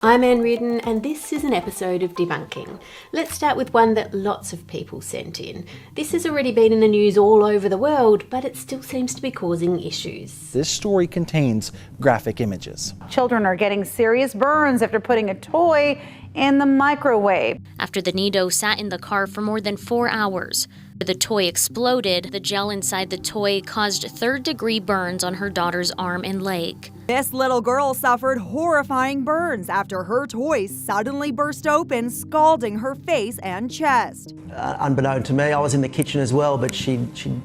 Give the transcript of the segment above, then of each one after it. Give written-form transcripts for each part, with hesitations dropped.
I'm Ann Reardon and this is an episode of Debunking. Let's start with one that lots of people sent in. This has already been in the news all over the world, but it still seems to be causing issues. This story contains graphic images. Children are getting serious burns after putting a toy in the microwave. After the Nido sat in the car for more than 4 hours. The toy exploded. The gel inside the toy caused third-degree burns on her daughter's arm and leg. This little girl suffered horrifying burns after her toy suddenly burst open, scalding her face and chest. Unbeknown to me, I was in the kitchen as well, but she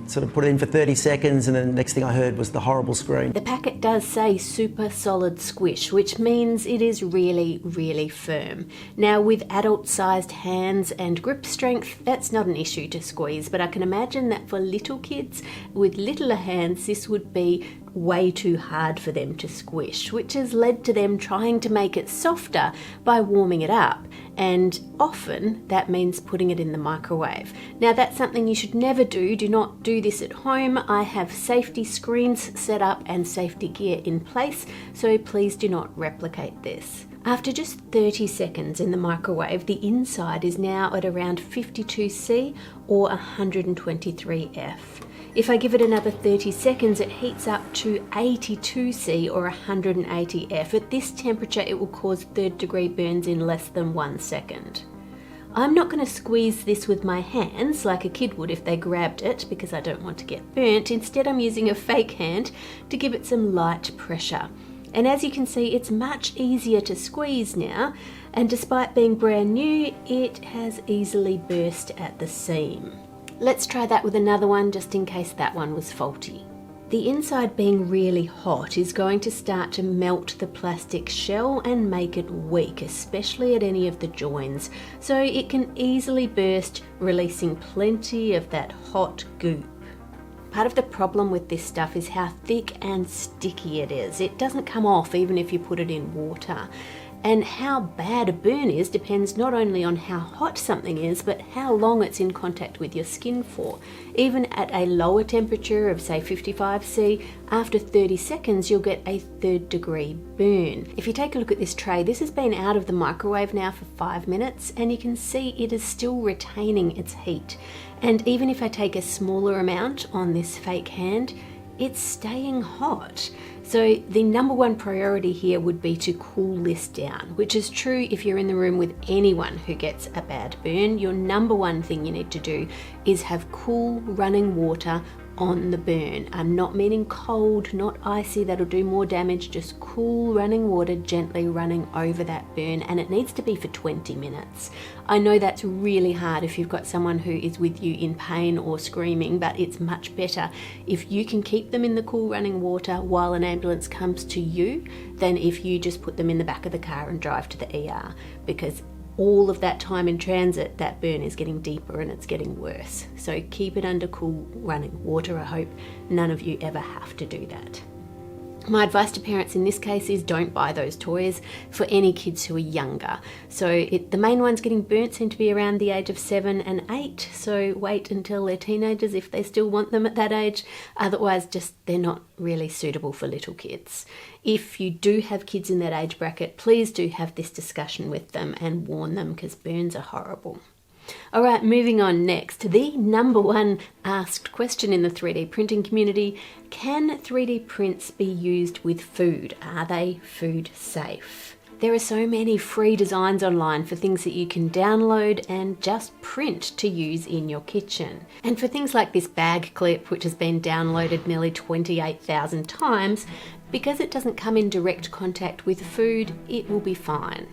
sort of put it in for 30 seconds and then the next thing I heard was the horrible scream. The packet does say super solid squish, which means it is really, really firm. Now, with adult-sized hands and grip strength, that's not an issue to squeeze, but I can imagine that for little kids with littler hands, this would be way too hard for them to squish, which has led to them trying to make it softer by warming it up. And often that means putting it in the microwave. Now, that's something you should never do. Do not do this at home. I have safety screens set up and safety gear in place, so please do not replicate this. After just 30 seconds in the microwave, the inside is now at around 52°C or 123°F. If I give it another 30 seconds, it heats up to 82°C or 180°F. At this temperature, it will cause third-degree burns in less than 1 second. I'm not going to squeeze this with my hands like a kid would if they grabbed it because I don't want to get burnt. Instead, I'm using a fake hand to give it some light pressure. And as you can see, it's much easier to squeeze now, and despite being brand new, it has easily burst at the seam. Let's try that with another one just in case that one was faulty. The inside being really hot is going to start to melt the plastic shell and make it weak, especially at any of the joins, so it can easily burst, releasing plenty of that hot goop. Part of the problem with this stuff is how thick and sticky it is. It doesn't come off even if you put it in water. And how bad a burn is depends not only on how hot something is, but how long it's in contact with your skin for. Even at a lower temperature of say 55°C, after 30 seconds you'll get a third-degree burn. If you take a look at this tray, this has been out of the microwave now for 5 minutes and you can see it is still retaining its heat. And even if I take a smaller amount on this fake hand, it's staying hot. So the number one priority here would be to cool this down, which is true if you're in the room with anyone who gets a bad burn. Your number one thing you need to do is have cool running water on the burn. I'm not meaning cold, not icy, that'll do more damage, just cool running water gently running over that burn, and it needs to be for 20 minutes. I know that's really hard if you've got someone who is with you in pain or screaming, but it's much better if you can keep them in the cool running water while an ambulance comes to you than if you just put them in the back of the car and drive to the ER, because all of that time in transit, that burn is getting deeper and it's getting worse. So keep it under cool running water. I hope none of you ever have to do that. My advice to parents in this case is don't buy those toys for any kids who are younger. So the main ones getting burnt seem to be around the age of 7 and 8. So wait until they're teenagers if they still want them at that age. Otherwise, they're not really suitable for little kids. If you do have kids in that age bracket, please do have this discussion with them and warn them because burns are horrible. All right, moving on next. The number one asked question in the 3D printing community: can 3D prints be used with food? Are they food safe? There are so many free designs online for things that you can download and just print to use in your kitchen. And for things like this bag clip, which has been downloaded nearly 28,000 times, because it doesn't come in direct contact with food, it will be fine.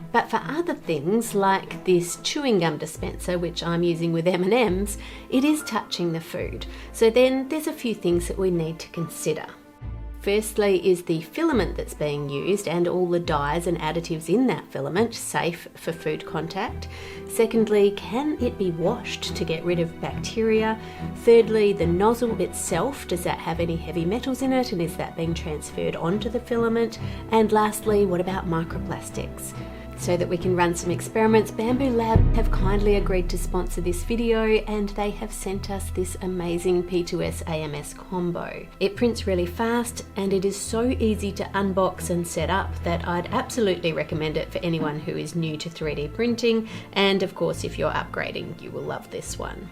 But for other things like this chewing gum dispenser, which I'm using with M&Ms, it is touching the food. So then there's a few things that we need to consider. Firstly, is the filament that's being used and all the dyes and additives in that filament safe for food contact? Secondly, can it be washed to get rid of bacteria? Thirdly, the nozzle itself, does that have any heavy metals in it and is that being transferred onto the filament? And lastly, what about microplastics? So that we can run some experiments, Bamboo Lab have kindly agreed to sponsor this video, and they have sent us this amazing P2S AMS combo. It prints really fast and it is so easy to unbox and set up that I'd absolutely recommend it for anyone who is new to 3D printing, and of course if you're upgrading you will love this one.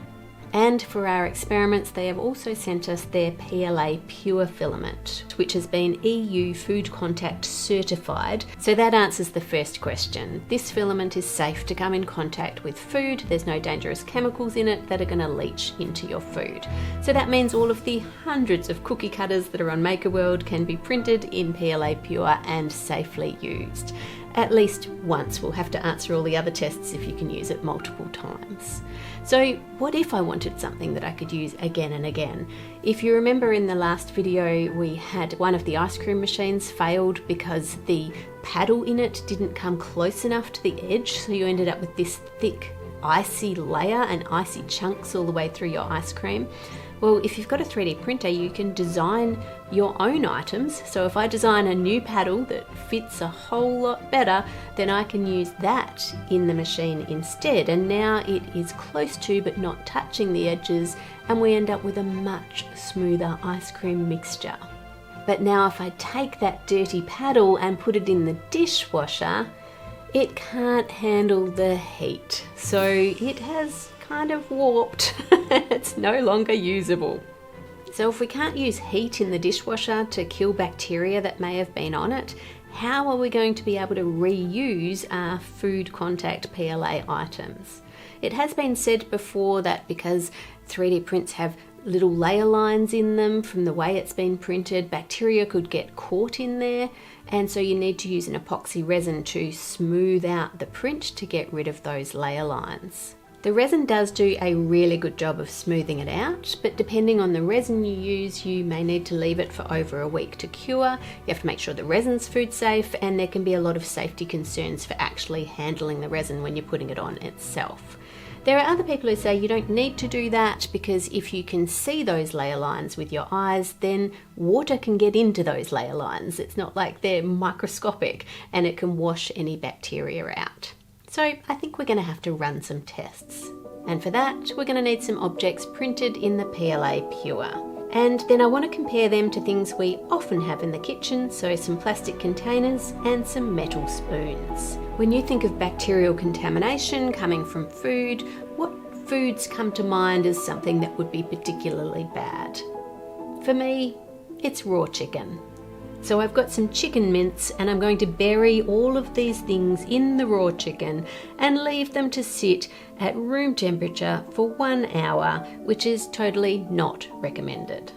And for our experiments, they have also sent us their PLA Pure filament, which has been EU Food Contact certified. So that answers the first question. This filament is safe to come in contact with food. There's no dangerous chemicals in it that are going to leach into your food. So that means all of the hundreds of cookie cutters that are on MakerWorld can be printed in PLA Pure and safely used. At least once. We'll have to answer all the other tests if you can use it multiple times. So what if I wanted something that I could use again and again? If you remember in the last video, we had one of the ice cream machines failed because the paddle in it didn't come close enough to the edge, so you ended up with this thick icy layer and icy chunks all the way through your ice cream. Well, if you've got a 3D printer, you can design your own items. So if I design a new paddle that fits a whole lot better, then I can use that in the machine instead. And now it is close to but not touching the edges, and we end up with a much smoother ice cream mixture. But now if I take that dirty paddle and put it in the dishwasher, it can't handle the heat. So it has kind of warped. It's no longer usable. So if we can't use heat in the dishwasher to kill bacteria that may have been on it, how are we going to be able to reuse our food contact PLA items? It has been said before that because 3D prints have little layer lines in them from the way it's been printed, bacteria could get caught in there, and so you need to use an epoxy resin to smooth out the print to get rid of those layer lines. The resin does do a really good job of smoothing it out, but depending on the resin you use, you may need to leave it for over a week to cure. You have to make sure the resin's food safe, and there can be a lot of safety concerns for actually handling the resin when you're putting it on itself. There are other people who say you don't need to do that because if you can see those layer lines with your eyes, then water can get into those layer lines. It's not like they're microscopic and it can wash any bacteria out. So I think we're going to have to run some tests. And for that, we're going to need some objects printed in the PLA Pure. And then I want to compare them to things we often have in the kitchen, so some plastic containers and some metal spoons. When you think of bacterial contamination coming from food, what foods come to mind as something that would be particularly bad? For me, it's raw chicken. So I've got some chicken mince and I'm going to bury all of these things in the raw chicken and leave them to sit at room temperature for 1 hour, which is totally not recommended.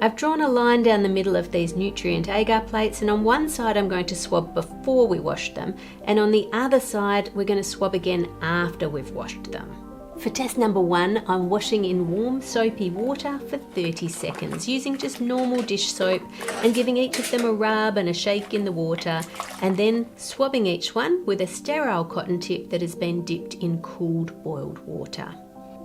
I've drawn a line down the middle of these nutrient agar plates, and on one side I'm going to swab before we wash them, and on the other side we're going to swab again after we've washed them. For test number 1, I'm washing in warm soapy water for 30 seconds using just normal dish soap and giving each of them a rub and a shake in the water, and then swabbing each one with a sterile cotton tip that has been dipped in cooled boiled water.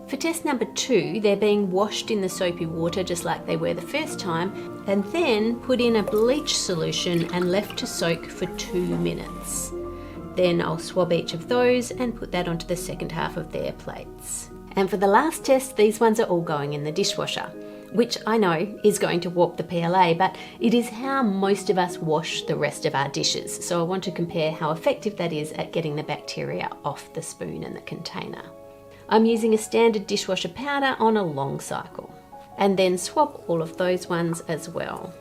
For test number 2, they're being washed in the soapy water just like they were the first time, and then put in a bleach solution and left to soak for 2 minutes. Then I'll swab each of those and put that onto the second half of their plates. And for the last test, these ones are all going in the dishwasher, which I know is going to warp the PLA, but it is how most of us wash the rest of our dishes. So I want to compare how effective that is at getting the bacteria off the spoon and the container. I'm using a standard dishwasher powder on a long cycle, and then swab all of those ones as well.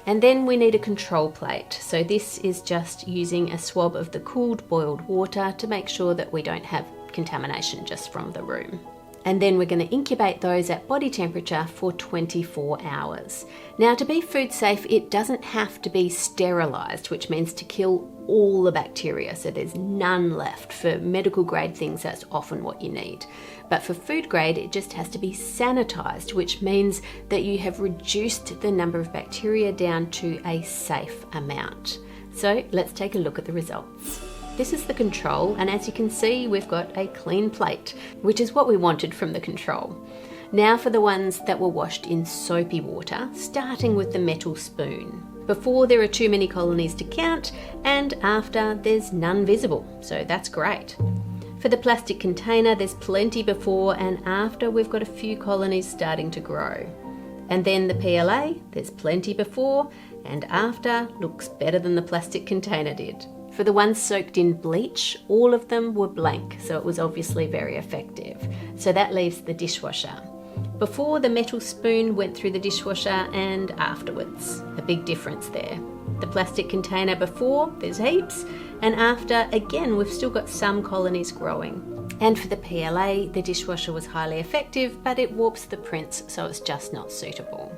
And then we need a control plate. So this is just using a swab of the cooled boiled water to make sure that we don't have contamination just from the room. And then we're going to incubate those at body temperature for 24 hours. Now, to be food safe, it doesn't have to be sterilised, which means to kill all the bacteria, so there's none left. For medical grade things, that's often what you need. But for food grade, it just has to be sanitised, which means that you have reduced the number of bacteria down to a safe amount. So let's take a look at the results. This is the control, and as you can see, we've got a clean plate, which is what we wanted from the control. Now for the ones that were washed in soapy water, starting with the metal spoon. Before, there are too many colonies to count, and after, there's none visible, so that's great. For the plastic container, there's plenty before, and after we've got a few colonies starting to grow. And then the PLA, there's plenty before, and after looks better than the plastic container did. For the ones soaked in bleach, all of them were blank, so it was obviously very effective. So that leaves the dishwasher. Before, the metal spoon went through the dishwasher, and afterwards. A big difference there. The plastic container before, there's heaps, and after, again, we've still got some colonies growing. And for the PLA, the dishwasher was highly effective, but it warps the prints, so it's just not suitable.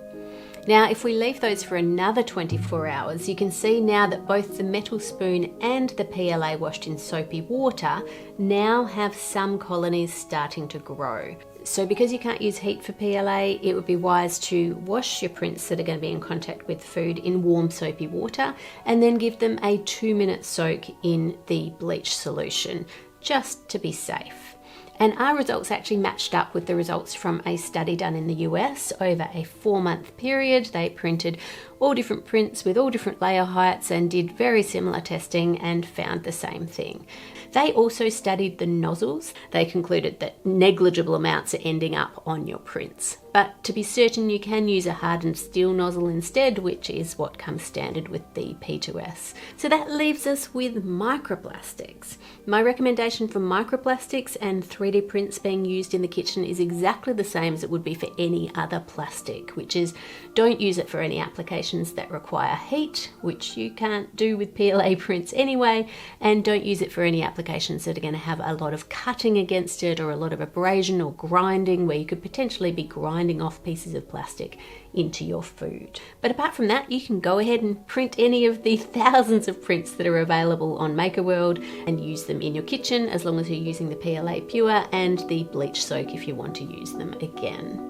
Now, if we leave those for another 24 hours, you can see now that both the metal spoon and the PLA washed in soapy water now have some colonies starting to grow. So because you can't use heat for PLA, it would be wise to wash your prints that are going to be in contact with food in warm soapy water and then give them a 2-minute soak in the bleach solution, just to be safe. And our results actually matched up with the results from a study done in the US over a 4-month period. They printed all different prints with all different layer heights and did very similar testing and found the same thing. They also studied the nozzles. They concluded that negligible amounts are ending up on your prints. But to be certain, you can use a hardened steel nozzle instead, which is what comes standard with the P2S. So that leaves us with microplastics. My recommendation for microplastics and 3D prints being used in the kitchen is exactly the same as it would be for any other plastic, which is don't use it for any applications that require heat, which you can't do with PLA prints anyway, and don't use it for any applications that are going to have a lot of cutting against it or a lot of abrasion or grinding, where you could potentially be grinding off pieces of plastic into your food. But apart from that, you can go ahead and print any of the thousands of prints that are available on MakerWorld and use them in your kitchen, as long as you're using the PLA Pure and the bleach soak if you want to use them again.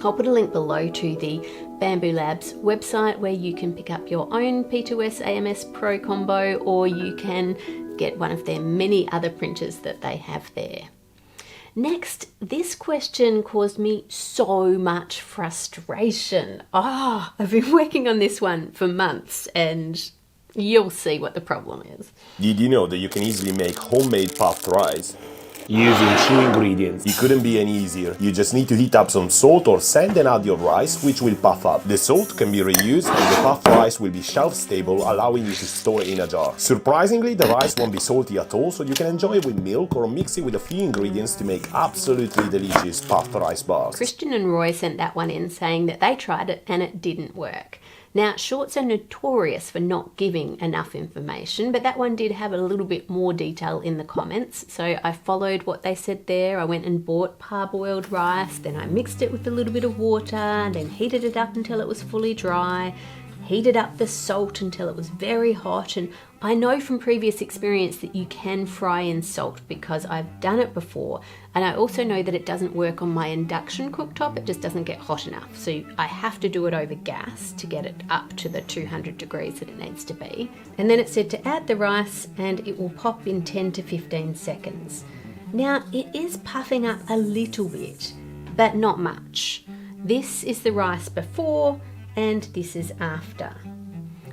I'll put a link below to the Bamboo Labs website where you can pick up your own P2S AMS Pro combo, or you can get one of their many other printers that they have there. Next, this question caused me so much frustration. I've been working on this one for months and you'll see what the problem is. Did you know that you can easily make homemade puffed rice using 2 ingredients? It couldn't be any easier. You just need to heat up some salt or sand and add your rice, which will puff up. The salt can be reused and the puffed rice will be shelf stable, allowing you to store it in a jar. Surprisingly, the rice won't be salty at all, so you can enjoy it with milk or mix it with a few ingredients to make absolutely delicious puffed rice bars. Christian and Roy sent that one in saying that they tried it and it didn't work. Now, shorts are notorious for not giving enough information, but that one did have a little bit more detail in the comments, so I followed what they said there. I went and bought parboiled rice, then I mixed it with a little bit of water, and then heated it up until it was fully dry, heated up the salt until it was very hot, and I know from previous experience that you can fry in salt because I've done it before, and I also know that it doesn't work on my induction cooktop. It just doesn't get hot enough, so I have to do it over gas to get it up to the 200 degrees that it needs to be. And then it said to add the rice and it will pop in 10 to 15 seconds. Now, it is puffing up a little bit, but not much. This is the rice before and this is after.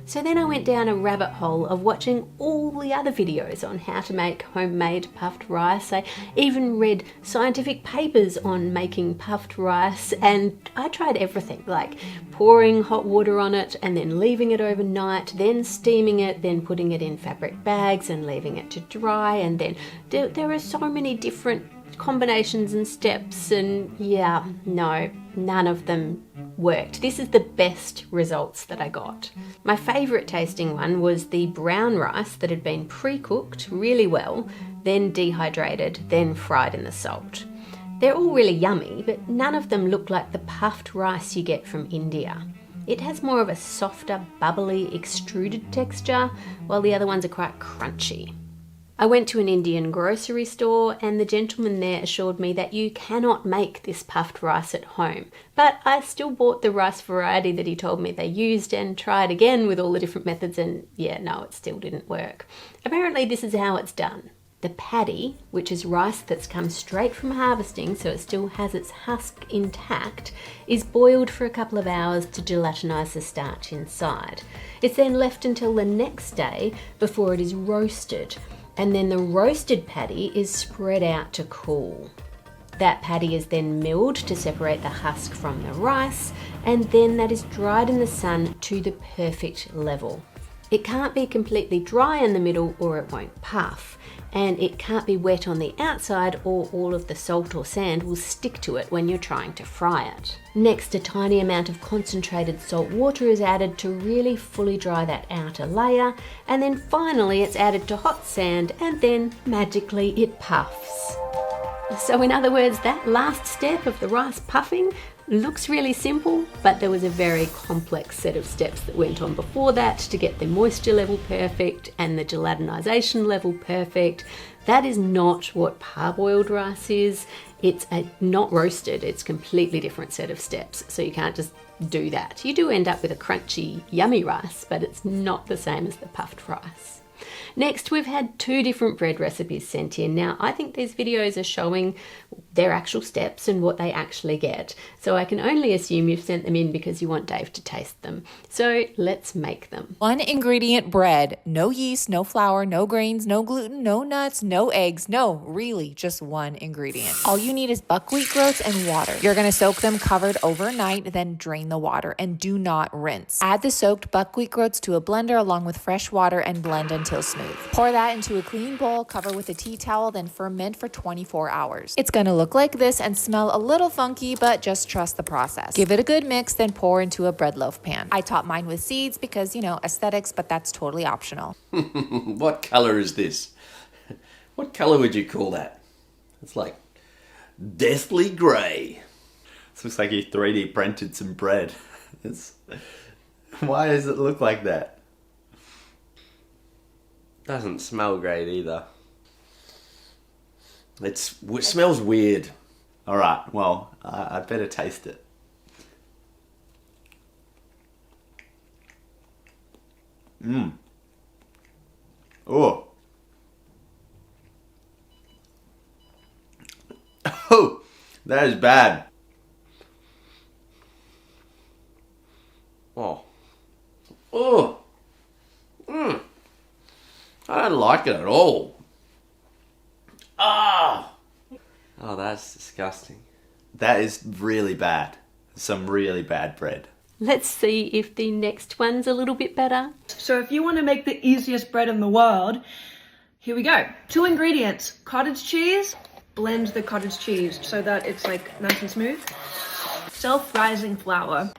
So then I went down a rabbit hole of watching all the other videos on how to make homemade puffed rice. I even read scientific papers on making puffed rice, and I tried everything, like pouring hot water on it and then leaving it overnight, then steaming it, then putting it in fabric bags and leaving it to dry, and then there are so many different combinations and steps, and yeah, no, none of them worked. This is the best results that I got. My favourite tasting one was the brown rice that had been pre-cooked really well, then dehydrated, then fried in the salt. They're all really yummy, but none of them look like the puffed rice you get from India. It has more of a softer, bubbly, extruded texture, while the other ones are quite crunchy. I went to an Indian grocery store and the gentleman there assured me that you cannot make this puffed rice at home. But I still bought the rice variety that he told me they used and tried again with all the different methods, and yeah, no, it still didn't work. Apparently this is how it's done. The paddy, which is rice that's come straight from harvesting, so it still has its husk intact, is boiled for a couple of hours to gelatinise the starch inside. It's then left until the next day before it is roasted, and then the roasted paddy is spread out to cool. That paddy is then milled to separate the husk from the rice, and then that is dried in the sun to the perfect level. It can't be completely dry in the middle or it won't puff, and it can't be wet on the outside or all of the salt or sand will stick to it when you're trying to fry it. Next, a tiny amount of concentrated salt water is added to really fully dry that outer layer, and then finally it's added to hot sand, and then magically it puffs. So in other words, that last step of the rice puffing looks really simple, but there was a very complex set of steps that went on before that to get the moisture level perfect and the gelatinization level perfect. That is not what parboiled rice is. It's not roasted, it's a completely different set of steps, so you can't just do that. You do end up with a crunchy, yummy rice, but it's not the same as the puffed rice. Next, we've had 2 different bread recipes sent in. Now, I think these videos are showing their actual steps and what they actually get. So I can only assume you've sent them in because you want Dave to taste them. So let's make them. 1 ingredient bread. No yeast, no flour, no grains, no gluten, no nuts, no eggs. No, really, just 1 ingredient. All you need is buckwheat groats and water. You're going to soak them covered overnight, then drain the water and do not rinse. Add the soaked buckwheat groats to a blender along with fresh water and blend until smooth. Pour that into a clean bowl, cover with a tea towel, then ferment for 24 hours. It's going to look like this and smell a little funky, but just trust the process. Give it a good mix, then pour into a bread loaf pan. I topped mine with seeds because, you know, aesthetics, but that's totally optional. What color is this? What color would you call that? It's like deathly grey. This looks like you 3D printed some bread. Why does it look like that? Doesn't smell great either. It smells weird. Alright, well, I better taste it. Oh. Oh, that is bad. Oh. Oh. I don't like it at all. Ah! Oh, that's disgusting. That is really bad. Some really bad bread. Let's see if the next one's a little bit better. So if you want to make the easiest bread in the world, here we go. 2 ingredients. Cottage cheese. Blend the cottage cheese so that it's like nice and smooth. Self-rising flour.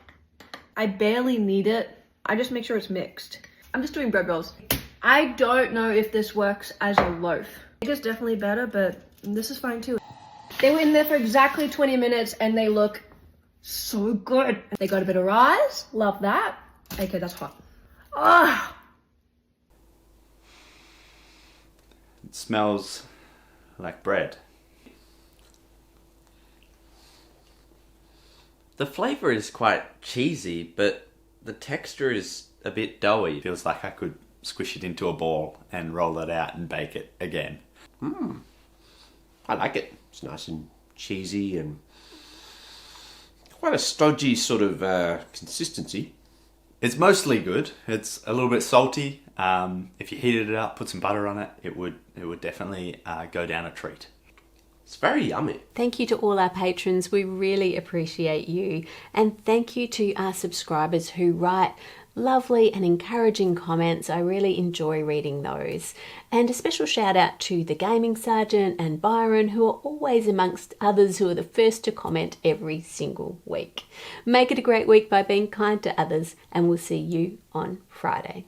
I barely need it. I just make sure it's mixed. I'm just doing bread rolls. I don't know if this works as a loaf. It is definitely better, but this is fine too. They were in there for exactly 20 minutes and they look so good. They got a bit of rice. Love that. Okay, that's hot. Ah! It smells like bread. The flavour is quite cheesy, but the texture is a bit doughy. It feels like I could squish it into a ball and roll it out and bake it again. I like it. It's nice and cheesy and quite a stodgy sort of consistency. It's mostly good. It's a little bit salty. If you heated it up, put some butter on it, it would definitely go down a treat. It's very yummy. Thank you to all our patrons. We really appreciate you. And thank you to our subscribers who write lovely and encouraging comments. I really enjoy reading those. And a special shout out to the Gaming Sergeant and Byron, who are always amongst others who are the first to comment every single week. Make it a great week by being kind to others, and we'll see you on Friday.